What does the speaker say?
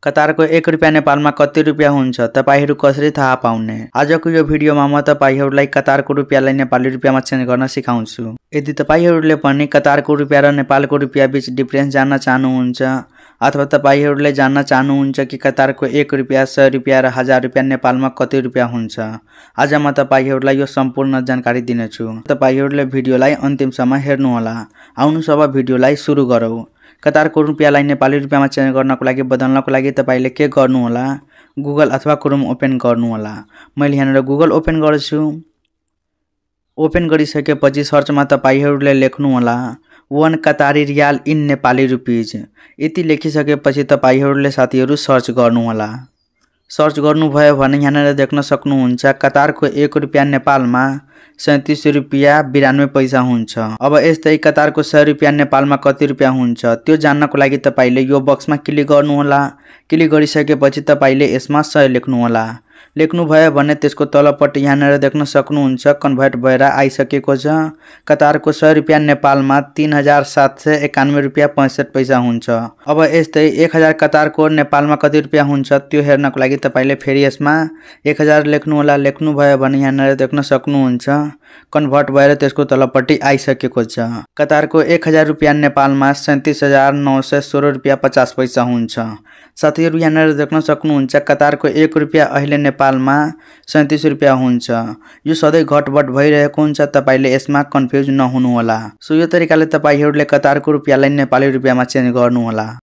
कतारको 1 रुपैयाँ नेपालमा कति रुपैयाँ हुन्छ तपाईहरु कसरी थाहा पाउने। आजको यो भिडियोमा म तपाईहरुलाई कतारको रुपैयाँलाई नेपाली रुपैयाँमा चेन्ज गर्न सिकाउँछु। यदि तपाईहरुले पनि कतारको रुपैयाँ र नेपालको रुपैयाँ बीच डिफरेन्स जान्न चाहनुहुन्छ अथवा तपाईहरुले जान्न चाहनुहुन्छ कि कतारको 1 रुपैयाँ, 100 रुपैयाँ र 1000 रुपैयाँ नेपालमा कति रुपैयाँ हुन्छ, आज म तपाईहरुलाई यो सम्पूर्ण जानकारी दिनेछु। तपाईहरुले भिडियोलाई अन्तिमसम्म हेर्नु होला। आउनुस् अब भिडियोलाई सुरु गरौँ। कतारको रुपैयाँलाई नेपाली रुपैयाँमा चेन्ज गर्नको लागि बदल्नको लागि तपाईले के गर्नु होला, गुगल अथवा क्रोम ओपन गर्नु होला। मैले यहाँनिर गुगल ओपन गर्छु। ओपन गरिसकेपछि सर्चमा तपाईहरुले लेख्नु होला 1 कतारी रियाल इन नेपाली रुपीज। यति लेखिसकेपछि तपाईहरुले साथीहरु सर्च गर्नु होला। सर्च गर्नुभयो भने यहाँनिर देख्न सक्नुहुन्छ कतारको 1 रुपैयाँ नेपालमा 37 रुपैयाँ 92 पैसा हुन्छ। अब यस्तै कतारको 100 रुपैयाँ नेपालमा कति रुपैयाँ हुन्छ त्यो जान्नको लागि तपाईले यो बक्समा क्लिक गर्नु होला। क्लिक गरिसकेपछि तपाईले यसमा 100 लेख्नु होला। लेख्नु भयो भने त्यसको तलपट्टि यहाँनिर देख्न सक्नुहुन्छ कन्भर्ट भएर आइसकेको छ। कतारको 100 रुपैयाँ नेपालमा 3791 रुपैयाँ 65 पैसा हुन्छ। अब यस्तै 1000 कतारको नेपालमा कति रुपैयाँ हुन्छ त्यो हेर्नको लागि तपाईले फेरि यसमा 1000 लेख्नु होला। लेख्नु भयो भने यहाँनिर देख्न सक्नुहुन्छ कन्भर्ट भएर त्यसको तलपट्टि आइसकेको छ। कतारको 1000 रुपैयाँ नेपालमा 37916 रुपैयाँ 50 पैसा हुन्छ। साथीहरु यहाँनिर देख्न सक्नुहुन्छ कतारको 1 रुपैयाँ अहिले नेपालमा 37 रुपैयाँ हुन्छ। यो सधैं घटबढ भइरहेको हुन्छ, तपाईले यसमा कन्फ्युज नहुनु होला। सो यो तरिकाले तपाईहरुले कतारको रुपैयाँलाई नेपाली रुपैयाँमा चेन्ज गर्नु होला।